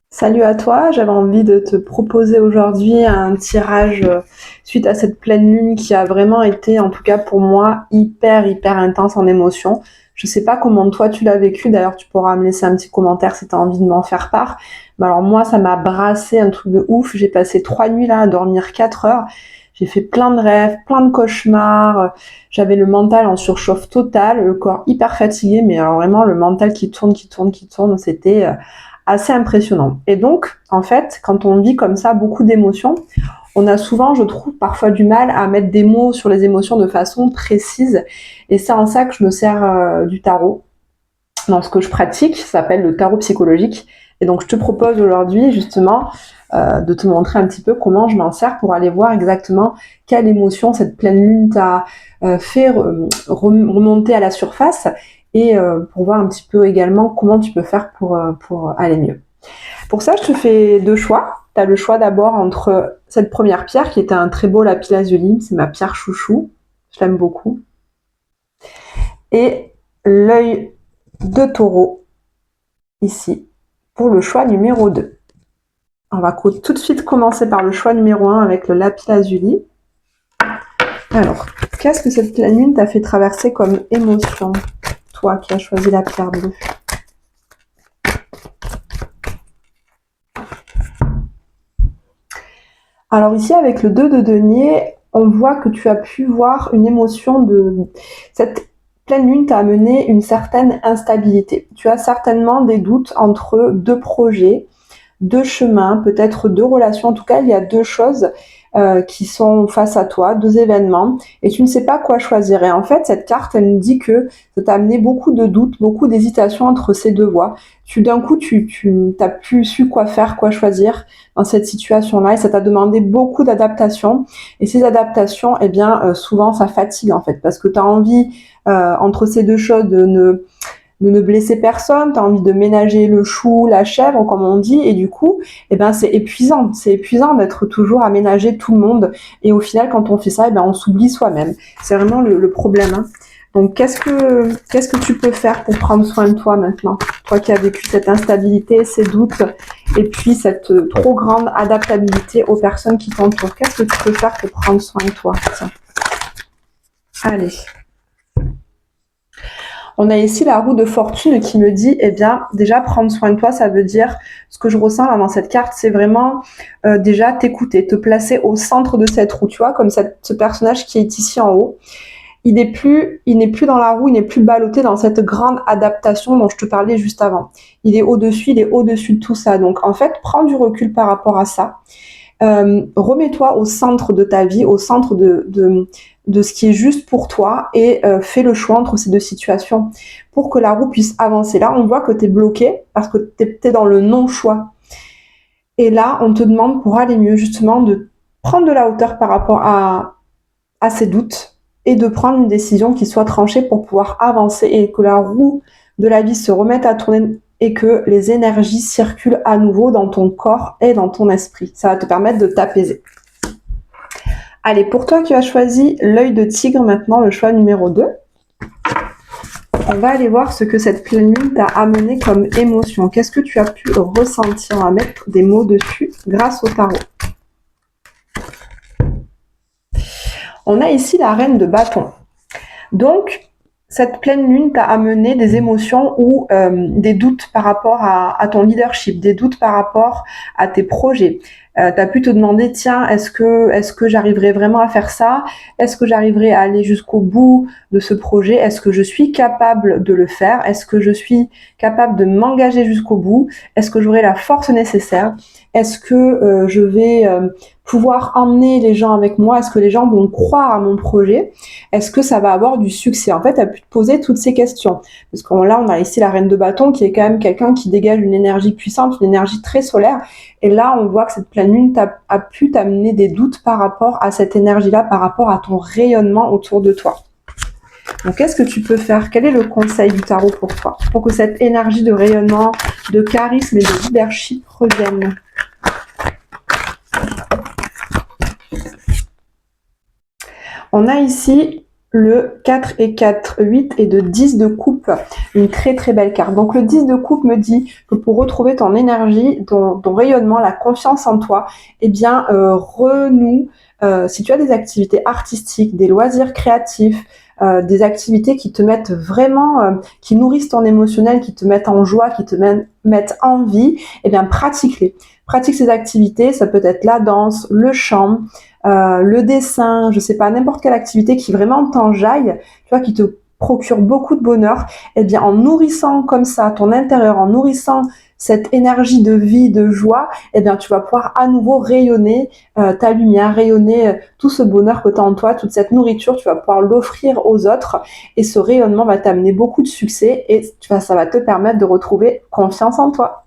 Salut à toi, j'avais envie de te proposer aujourd'hui un tirage suite à cette pleine lune qui a vraiment été, en tout cas pour moi, hyper intense en émotion. Je sais pas comment toi tu l'as vécu, d'ailleurs tu pourras me laisser un petit commentaire si tu as envie de m'en faire part. Mais alors moi ça m'a brassé un truc de ouf, j'ai passé 3 nuits là à dormir 4 heures. J'ai fait plein de rêves, plein de cauchemars, j'avais le mental en surchauffe totale, le corps hyper fatigué, mais alors vraiment le mental qui tourne, c'était assez impressionnant. Et donc, en fait, quand on vit comme ça beaucoup d'émotions, on a souvent, je trouve, parfois du mal à mettre des mots sur les émotions de façon précise. Et c'est en ça que je me sers du tarot. Dans ce que je pratique, ça s'appelle le tarot psychologique. Et donc, je te propose aujourd'hui, justement, de te montrer un petit peu comment je m'en sers pour aller voir exactement quelle émotion cette pleine lune t'a fait remonter à la surface et pour voir un petit peu également comment tu peux faire pour aller mieux. Pour ça, je te fais deux choix. Tu as le choix d'abord entre cette première pierre qui était un très beau lapis lazuli, c'est ma pierre chouchou, je l'aime beaucoup, et l'œil de taureau ici pour le choix numéro 2. On va tout de suite commencer par le choix numéro 1 avec le lapis lazuli. Alors, qu'est-ce que cette pleine lune t'a fait traverser comme émotion, toi qui as choisi la pierre bleue? Alors ici, avec le 2 de denier, on voit que tu as pu voir une émotion de... Cette pleine lune t'a amené une certaine instabilité. Tu as certainement des doutes entre deux projets, deux chemins, peut-être deux relations. En tout cas, il y a deux choses qui sont face à toi, deux événements, et tu ne sais pas quoi choisir. Et en fait, cette carte, elle nous dit que ça t'a amené beaucoup de doutes, beaucoup d'hésitations entre ces deux voies. D'un coup, tu n'as plus su quoi faire, quoi choisir dans cette situation-là, et ça t'a demandé beaucoup d'adaptation. Et ces adaptations, eh bien, souvent, ça fatigue en fait, parce que tu as envie, entre ces deux choses, de ne blesser personne, tu as envie de ménager le chou, la chèvre, comme on dit, et du coup, eh ben, c'est épuisant d'être toujours à ménager tout le monde, et au final, quand on fait ça, eh ben, on s'oublie soi-même. C'est vraiment le problème, hein. Donc, qu'est-ce que tu peux faire pour prendre soin de toi maintenant? Toi qui as vécu cette instabilité, ces doutes, et puis cette trop grande adaptabilité aux personnes qui t'entourent. Qu'est-ce que tu peux faire pour prendre soin de toi? Tiens. Allez. On a ici la roue de fortune qui me dit, eh bien, déjà, prendre soin de toi, ça veut dire, ce que je ressens là dans cette carte, c'est vraiment déjà t'écouter, te placer au centre de cette roue, tu vois, comme ce personnage qui est ici en haut. Il n'est plus dans la roue, il n'est plus ballotté dans cette grande adaptation dont je te parlais juste avant. Il est au-dessus de tout ça. Donc, en fait, prends du recul par rapport à ça. Remets-toi au centre de ta vie, au centre de ce qui est juste pour toi et fais le choix entre ces deux situations pour que la roue puisse avancer. Là, on voit que tu es bloqué parce que tu es dans le non-choix. Et là, on te demande pour aller mieux justement de prendre de la hauteur par rapport à ces doutes et de prendre une décision qui soit tranchée pour pouvoir avancer et que la roue de la vie se remette à tourner et que les énergies circulent à nouveau dans ton corps et dans ton esprit. Ça va te permettre de t'apaiser. Allez, pour toi qui as choisi l'œil de tigre maintenant, le choix numéro 2, on va aller voir ce que cette pleine lune t'a amené comme émotion. Qu'est-ce que tu as pu ressentir? On va mettre des mots dessus grâce au tarot. On a ici la reine de bâton. Donc, cette pleine lune t'a amené des émotions ou des doutes par rapport à ton leadership, des doutes par rapport à tes projets. Tu as pu te demander, tiens, est-ce que j'arriverai vraiment à faire ça? Est-ce que j'arriverai à aller jusqu'au bout de ce projet? Est-ce que je suis capable de le faire? Est-ce que je suis capable de m'engager jusqu'au bout? Est-ce que j'aurai la force nécessaire? Est-ce que je vais pouvoir emmener les gens avec moi? Est-ce que les gens vont croire à mon projet? Est-ce que ça va avoir du succès? En fait, tu as pu te poser toutes ces questions. Parce que là, on a ici la reine de bâton qui est quand même quelqu'un qui dégage une énergie puissante, une énergie très solaire. Et là, on voit que cette pleine lune a pu t'amener des doutes par rapport à cette énergie-là, par rapport à ton rayonnement autour de toi. Donc, qu'est-ce que tu peux faire? Quel est le conseil du tarot pour toi? Pour que cette énergie de rayonnement, de charisme et de leadership revienne. On a ici Le 4 et 4, 8 et de 10 de coupe, une très très belle carte. Donc le 10 de coupe me dit que pour retrouver ton énergie, ton rayonnement, la confiance en toi, eh bien renoue, si tu as des activités artistiques, des loisirs créatifs, des activités qui te mettent vraiment, qui nourrissent ton émotionnel, qui te mettent en joie, qui te mettent en vie, eh bien pratique-les. Pratique ces activités, ça peut être la danse, le chant, le dessin, je sais pas, n'importe quelle activité qui vraiment t'enjaille, tu vois, qui te procure beaucoup de bonheur, eh bien en nourrissant comme ça ton intérieur, en nourrissant cette énergie de vie, de joie, eh bien tu vas pouvoir à nouveau rayonner ta lumière, rayonner tout ce bonheur que tu as en toi, toute cette nourriture, tu vas pouvoir l'offrir aux autres et ce rayonnement va t'amener beaucoup de succès et ça va te permettre de retrouver confiance en toi.